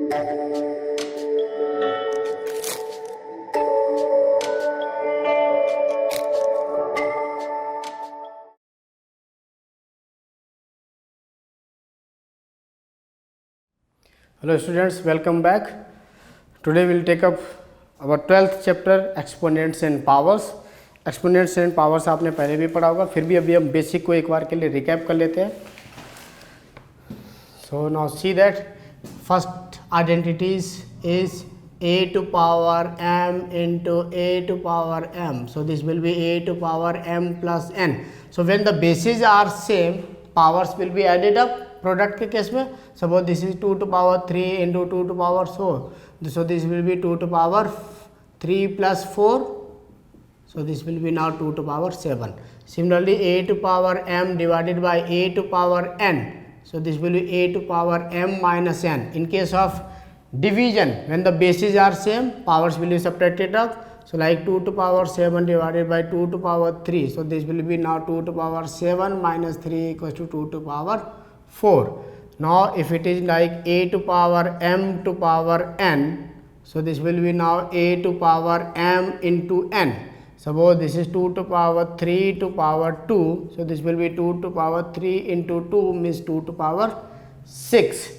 Hello students, welcome back. Today we will take up our 12th chapter exponents and powers. Exponents and powers आपने पहले भी पढ़ा होगा, फिर भी अभी हम बेसिक को एक बार के लिए रिकैप कर लेते हैं. So now see that first identities is a to power m into a to power m. So this will be a to power m plus n. So when the bases are same, powers will be added up. Product के case में suppose this is 2 to power 3 into 2 to power 4. So this will be 2 to power 3 plus 4. So this will be now 2 to power 7. Similarly, a to power m divided by a to power n. So this will be a to power m minus n. In case of division, when the bases are same, powers will be separated up. So like 2 to power 7 divided by 2 to power 3. So this will be now 2 to power 7 minus 3 equals to 2 to power 4. Now if it is like a to power m to power n, so this will be now a to power m into n. Suppose this is 2 to power 3 to power 2. So this will be 2 to power 3 into 2 means 2 to power 6.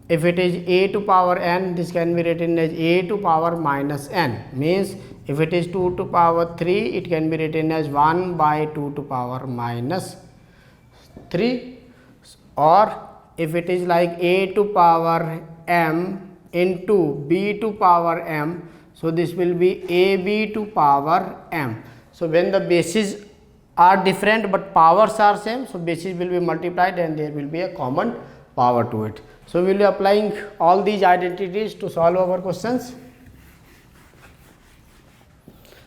If it is a to power n, this can be written as a to power minus n. Means if it is 2 to power 3, it can be written as 1 by 2 to power minus 3. Or if it is like a to power m into b to power m, so this will be ab to power m. So when the bases are different but powers are same, so bases will be multiplied and there will be a common power to it. So we will be applying all these identities to solve our questions.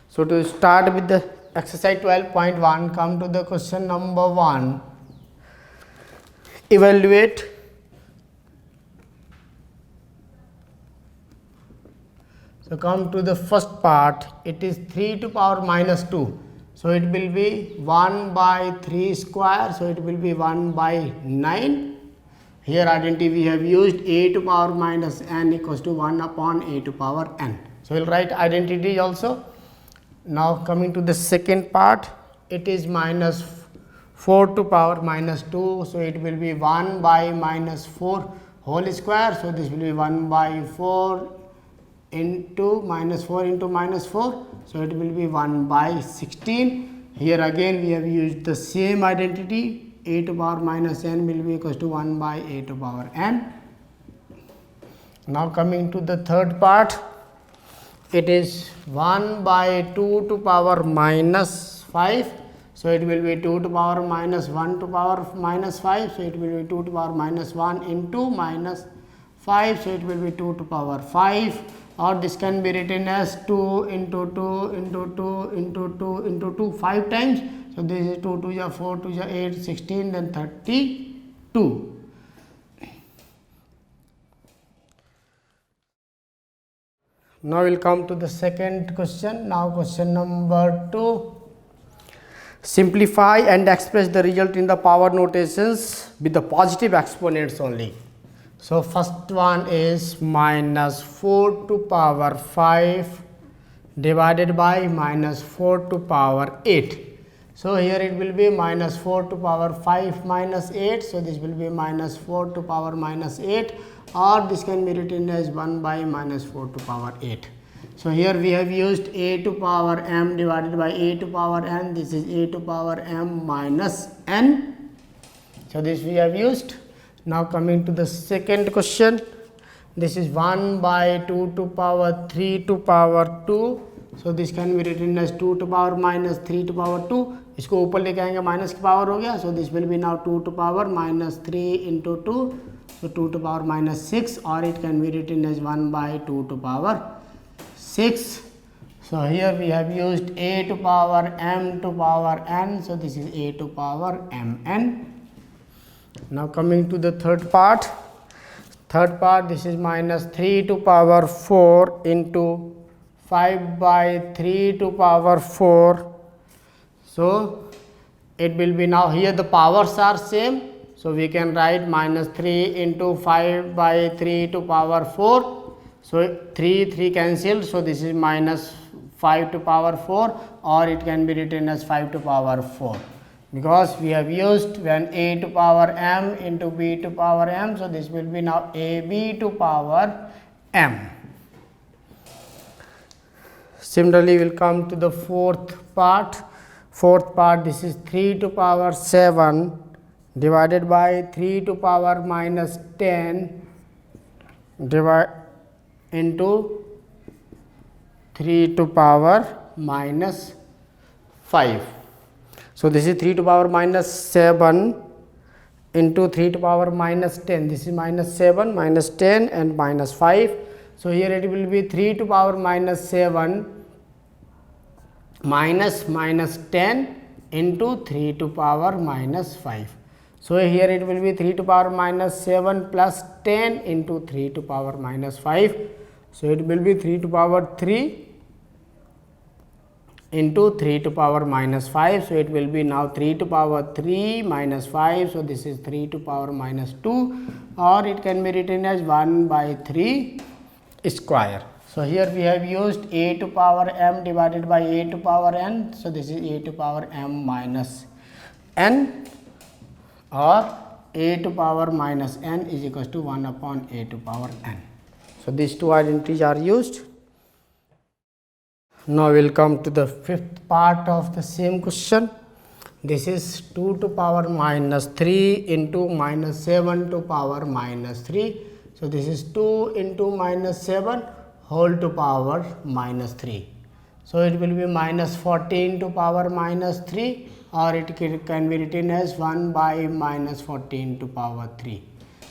So to start with the exercise 12.1, come to the question number 1. Evaluate So come to the first part, it is 3 to power minus 2. So it will be 1 by 3 square, so it will be 1 by 9. Here identity we have used a to power minus n equals to 1 upon a to power n. So we will write identity also. Now coming to the second part, it is minus 4 to power minus 2. So it will be 1 by minus 4 whole square. So this will be 1 by 4 into minus 4 into minus 4. So it will be 1 by 16. Here again we have used the same identity. A to power minus n will be equals to 1 by a to power n. Now coming to the third part, it is 1 by 2 to power minus 5. So it will be 2 to power minus 1 to power minus 5. So it will be 2 to power minus 1 into minus 5. So it will be 2 to power 5. Or this can be written as 2 into 2 into 2 into 2 into 2 5 times. So this is 2 to the 4 to the 8, 16, then 32. Now we will come to the second question. Now question number 2. Simplify and express the result in the power notations with the positive exponents only. So first one is minus 4 to power 5 divided by minus 4 to power 8. So here it will be minus 4 to power 5 minus 8. So this will be minus 4 to power minus 8, or this can be written as 1 by minus 4 to power 8. So here we have used a to power m divided by a to power n. This is a to power m minus n. So this we have used. Now coming to the second question, this is 1 by 2 to power 3 to power 2. So this can be written as 2 to power minus 3 to power 2. इसको ऊपर लेके आएंगे, minus की power हो गया. So this will be now 2 to power minus 3 into 2. So 2 to power minus 6, or it can be written as 1 by 2 to power 6. So here we have used a to power m to power n. So this is a to power mn. Now coming to the third part. This is minus 3 to power 4 into 5 by 3 to power 4. So it will be now here the powers are same. So we can write minus 3 into 5 by 3 to power 4. So 3 cancelled. So this is minus 5 to power 4, or it can be written as 5 to power 4, because we have used when a to power m into b to power m. So this will be now ab to power m. Similarly, we will come to the fourth part. This is 3 to power 7 divided by 3 to power minus 10 into 3 to power minus 5. So this is 3 to power minus 7 into 3 to power minus 10. This is minus 7, minus 10 and minus 5. So here it will be 3 to power minus 7 minus 10 into 3 to power minus 5. So here it will be 3 to power minus 7 plus 10 into 3 to power minus 5. So it will be 3 to power 3 into 3 to power minus 5. So it will be now 3 to power 3 minus 5. So this is 3 to power minus 2, or it can be written as 1 by 3 square. So here we have used a to power m divided by a to power n. So this is a to power m minus n, or a to power minus n is equals to 1 upon a to power n. So these two identities are used. Now we will come to the fifth part of the same question. This is 2 to power minus 3 into minus 7 to power minus 3. So this is 2 into minus 7 whole to power minus 3. So it will be minus 14 to power minus 3, or it can be written as 1 by minus 14 to power 3.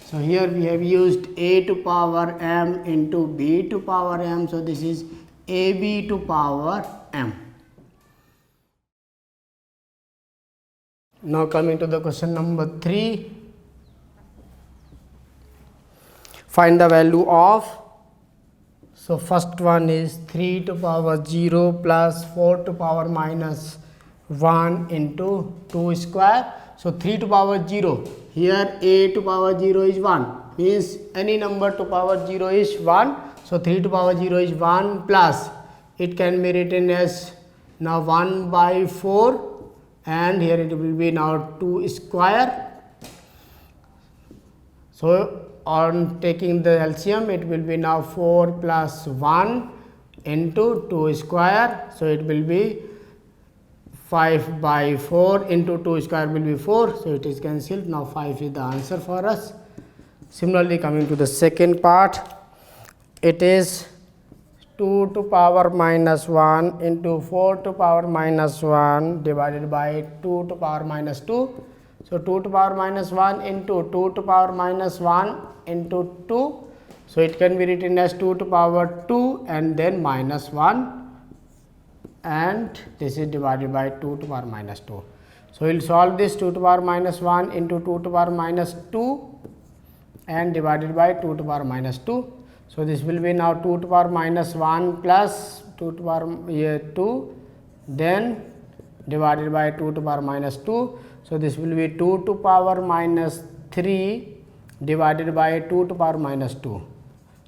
So here we have used a to power m into b to power m. So this is ab to power m. Now coming to the question number 3. Find the value of. So first one is 3 to power 0 plus 4 to power minus 1 into 2 square. So 3 to power 0, here a to power 0 is 1, means any number to power 0 is 1. So 3 to power 0 is 1 plus, it can be written as now 1 by 4, and here it will be now 2 square. So on taking the LCM, it will be now 4 plus 1 into 2 square. So it will be 5 by 4 into 2 square will be 4. So it is cancelled. Now 5 is the answer for us. Similarly, coming to the second part, it is 2 to power minus 1 into 4 to power minus 1 divided by 2 to power minus 2. So 2 to power minus 1 into 2 to power minus 1 into 2. So it can be written as 2 to power 2 and then minus 1, and this is divided by 2 to power minus 2. So we will solve this 2 to power minus 1 into 2 to power minus 2 and divided by 2 to power minus 2. So this will be now 2 to power minus 1 plus 2 to power 2, then divided by 2 to power minus 2. So this will be 2 to power minus 3 divided by 2 to power minus 2.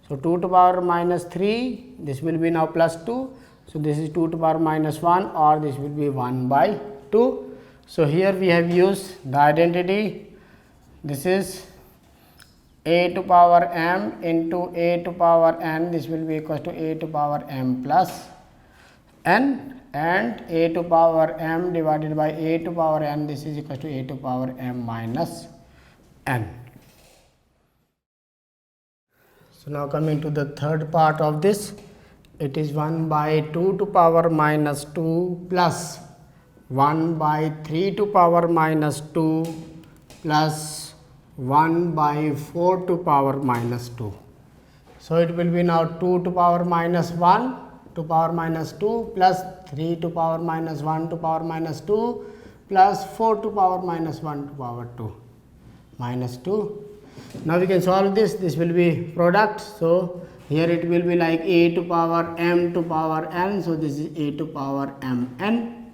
So 2 to power minus 3, this will be now plus 2. So this is 2 to power minus 1, or this will be 1 by 2. So here we have used the identity. This is a to power m into a to power n. This will be equal to a to power m plus n, and a to power m divided by a to power n. This is equal to a to power m minus n. So now coming to the third part of this, it is 1 by 2 to power minus 2 plus 1 by 3 to power minus 2 plus 1 by 4 to power minus 2. So it will be now 2 to power minus 1 to power minus 2 plus 3 to power minus 1 to power minus 2 plus 4 to power minus 1 to power 2 minus 2. Now we can solve this. This will be product. So here it will be like a to power m to power n. So this is a to power m n.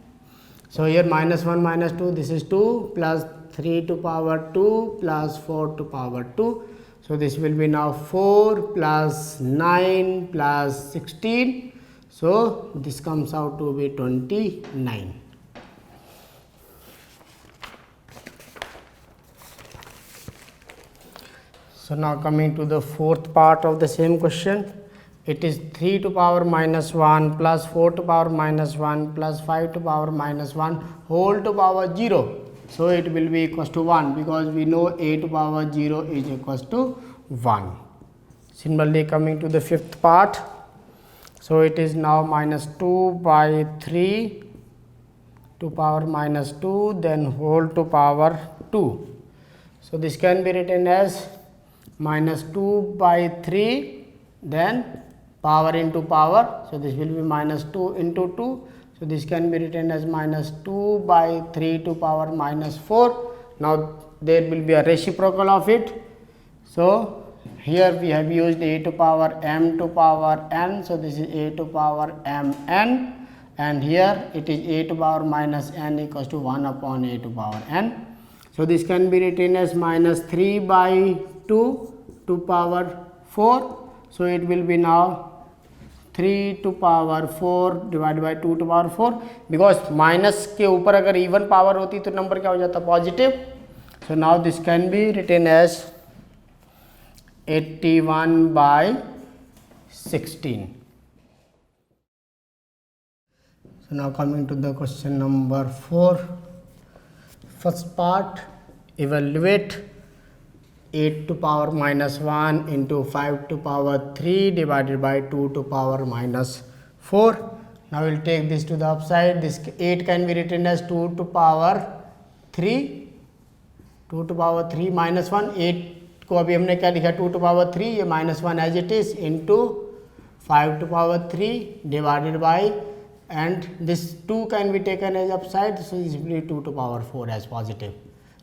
So here minus 1 minus 2, this is 2 plus 3 to power 2 plus 4 to power 2. So this will be now 4 plus 9 plus 16. So this comes out to be 29. So now coming to the fourth part of the same question. It is 3 to power minus 1 plus 4 to power minus 1 plus 5 to power minus 1 whole to power 0. So it will be equals to 1 because we know a to power 0 is equals to 1. Similarly, coming to the fifth part. So it is now minus 2 by 3 to power minus 2 then whole to power 2. So this can be written as minus 2 by 3 then power into power. So this will be minus 2 into 2. So this can be written as minus 2 by 3 to power minus 4. Now there will be a reciprocal of it. So here we have used a to power m to power n. So this is a to power m n, and here it is a to power minus n equals to 1 upon a to power n. So this can be written as minus 3 by 2 to power 4. So it will be now 3 to power 4 divided by 2 to power 4, because minus के ऊपर अगर even power होती तो number क्या हो जाता positive. So now this can be written as 81 by 16. So now coming to the question number 4. First part, evaluate 8 to power minus 1 into 5 to power 3 divided by 2 to power minus 4. Now we will take this to the upside. This 8 can be written as 2 to power 3, 2 to power 3 minus 1. 8 को अभी हमने क्या लिखा 2 to power 3, ये minus 1 as it is, into 5 to power 3 divided by, and this 2 can be taken as upside, so this will be 2 to power 4 as positive.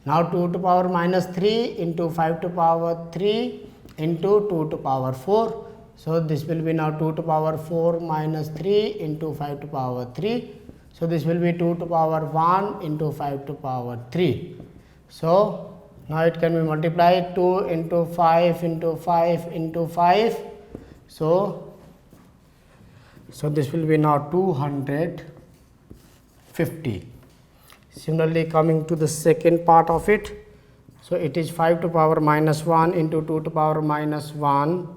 Now 2 to power minus 3 into 5 to power 3 into 2 to power 4. So this will be now 2 to power 4 minus 3 into 5 to power 3. So this will be 2 to power 1 into 5 to power 3. So now it can be multiplied 2 into 5 into 5 into 5. So this will be now 250. Similarly, coming to the second part of it. So it is 5 to power minus 1 into 2 to power minus 1,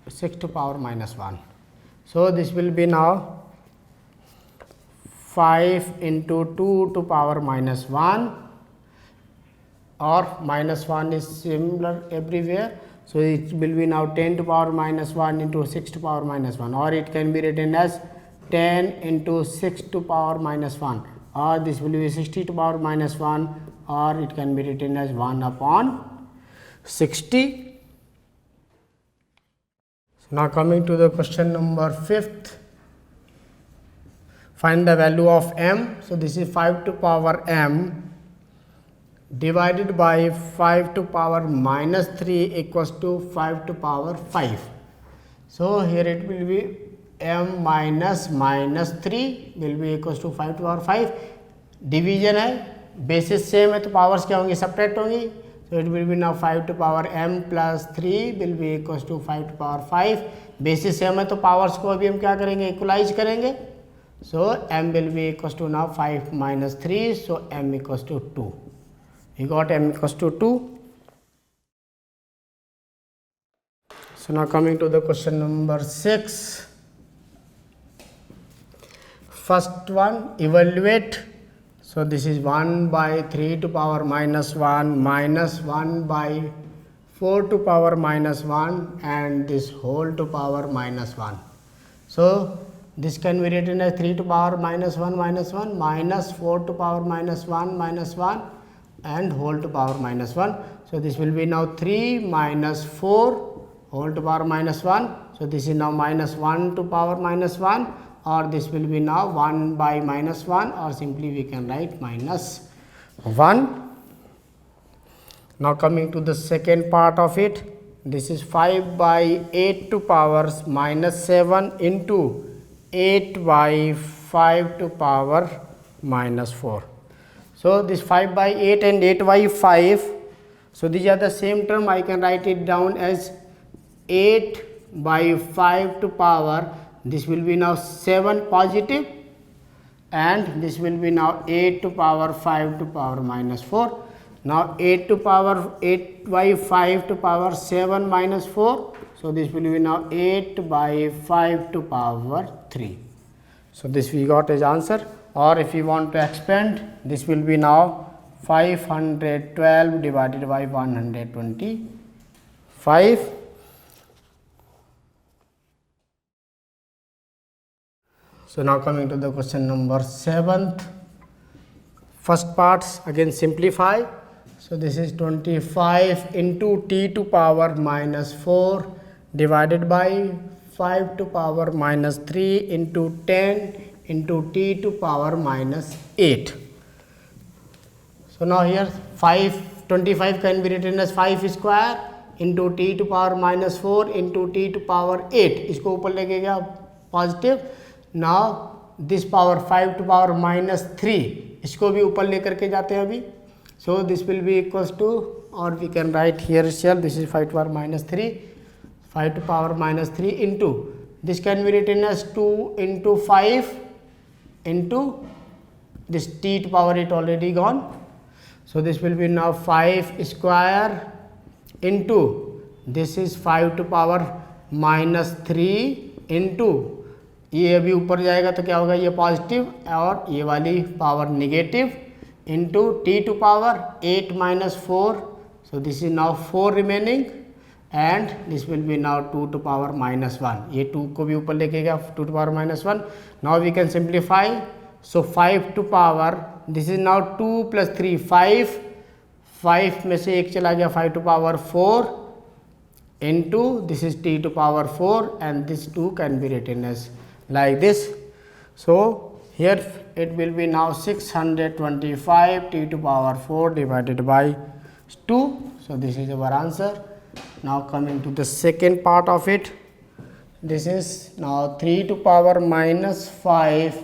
6 to power minus 1. So this will be now 5 into 2 to power minus 1, or minus 1 is similar everywhere. So it will be now 10 to power minus 1 into 6 to power minus 1, or it can be written as 10 into 6 to power minus 1, or this will be 60 to power minus 1, or it can be written as 1 upon 60. So now coming to the question number 5th. Find the value of m. So this is 5 to power m divided by 5 to power minus 3 equals to 5 to power 5. So here it will be m minus minus 3 will be equals to 5 to power 5. Division है, bases same है तो powers क्या होंगी subtract होंगी. So it will be now 5 to power m plus 3 will be equals to 5 to power 5. Bases same है तो powers को अभी हम क्या करेंगे इक्वलाइज करेंगे. So m will be equals to now 5 minus 3, so m equals to 2. You got m equals to 2. So now coming to the question number 6. First one, evaluate. So this is 1 by 3 to power minus 1 minus 1 by 4 to power minus 1 and this whole to power minus 1. So this can be written as 3 to power minus 1 minus 1 minus 4 to power minus 1 minus 1 and whole to power minus 1. So this will be now 3 minus 4 whole to power minus 1. So this is now minus 1 to power minus 1, or this will be now 1 by minus 1, or simply we can write minus 1. Now coming to the second part of it, this is 5 by 8 to power minus 7 into 8 by 5 to power minus 4. So this 5 by 8 and 8 by 5. So these are the same term. I can write it down as 8 by 5 to power. This will be now 7 positive, and this will be now 8 to power 5 to power minus 4. Now 8 by 5 to power 7 minus 4. So this will be now 8 by 5 to power 3. So this we got as answer. Or if you want to expand, this will be now 512 divided by 125. So now coming to the question number 7th. First parts again simplify. So this is 25 into t to power minus 4 divided by 5 to power minus 3 into 10 into t to power minus 8. So now here 25 can be written as 5 square into t to power minus 4 into t to power 8. इसको ऊपर लेके गया positive. Now this power 5 to power minus 3, इसको भी ऊपर लेकर के जाते हैं अभी. So this will be equals to, or we can write here itself, this is 5 to power minus 3, 5 to power minus 3 into, this can be written as 2 into 5 into this t to power 8 already gone. So this will be now 5 square into, this is 5 to power minus 3 into, ये अभी ऊपर जाएगा तो क्या होगा, ये positive और ये वाली power negative, into t to power 8 minus 4. So this is now 4 remaining, and this will be now 2 to power minus 1. ये 2 को भी ऊपर लेके गया 2 to power minus 1. Now we can simplify. So 5 to power, this is now 2 plus 3 5 में से एक चला गया 5 to power 4 into, this is t to power 4, and this 2 can be written as like this. So here it will be now 625 t to power 4 divided by 2. So this is our answer. Now coming to the second part of it, this is now 3 to power minus 5,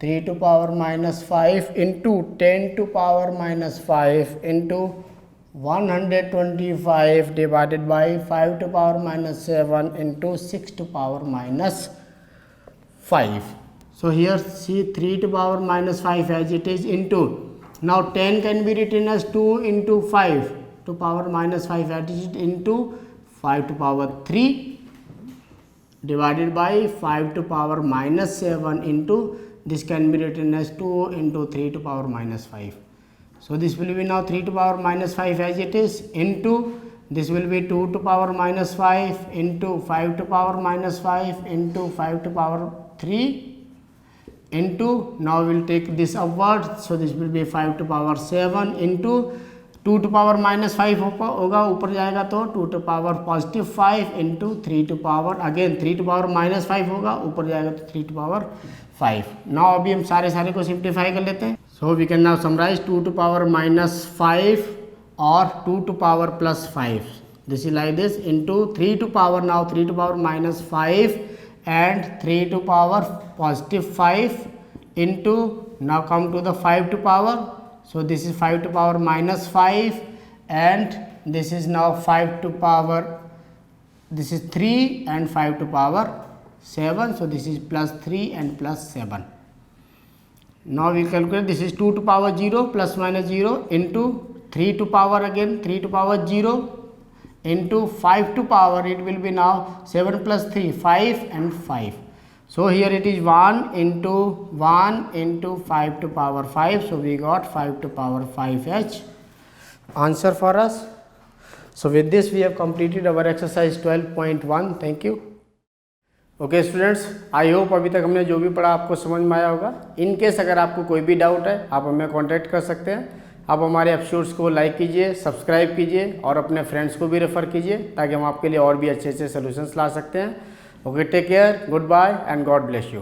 3 to power minus 5 into 10 to power minus 5 into 125 divided by 5 to power minus 7 into 6 to power minus 5. So here see 3 to power minus 5 as it is into, now 10 can be written as 2 into 5 to power minus 5 as it is into 5 to power 3 divided by 5 to power minus 7 into, this can be written as 2 into 3 to power minus 5. So this will be now 3 to power minus 5 as it is into, this will be 2 to power minus 5 into 5 to power minus 5 into 5 to power 3 into, now we will take this upward, so this will be 5 to power 7 into 2 to power minus 5 होगा, ऊपर जाएगा तो 2 to power positive 5 into 3 to power, again 3 to power minus 5 होगा, ऊपर जाएगा तो 3 to power 5. Now अभी हम सारे को सिंप्लीफाई कर लेते हैं. So we can now summarize 2 to power minus 5 or 2 to power plus 5. This is like this into 3 to power, now 3 to power minus 5 and 3 to power positive 5 into, now come to the 5 to power. So this is 5 to power minus 5 and this is now 5 to power, this is 3 and 5 to power 7. So this is plus 3 and plus 7. Now we calculate, this is 2 to power 0 plus minus 0 into 3 to power, again 3 to power 0 into 5 to power, it will be now 7 plus 3 5 and 5. So here it is 1 into 5 to power 5. So we got 5 to power 5h answer for us. So with this we have completed our exercise 12.1. Thank you. Okay students, I hope अभी तक हमने जो भी पढ़ा आपको समझ में आया होगा. इन केस अगर आपको कोई भी डाउट है आप हमें कांटेक्ट कर सकते हैं. आप हमारे एपिसोड्स को लाइक कीजिए, सब्सक्राइब कीजिए और अपने फ्रेंड्स को भी रेफ़र कीजिए ताकि हम आपके लिए और भी अच्छे अच्छे सोल्यूशंस ला सकते हैं. Okay, take care, goodbye and God bless you.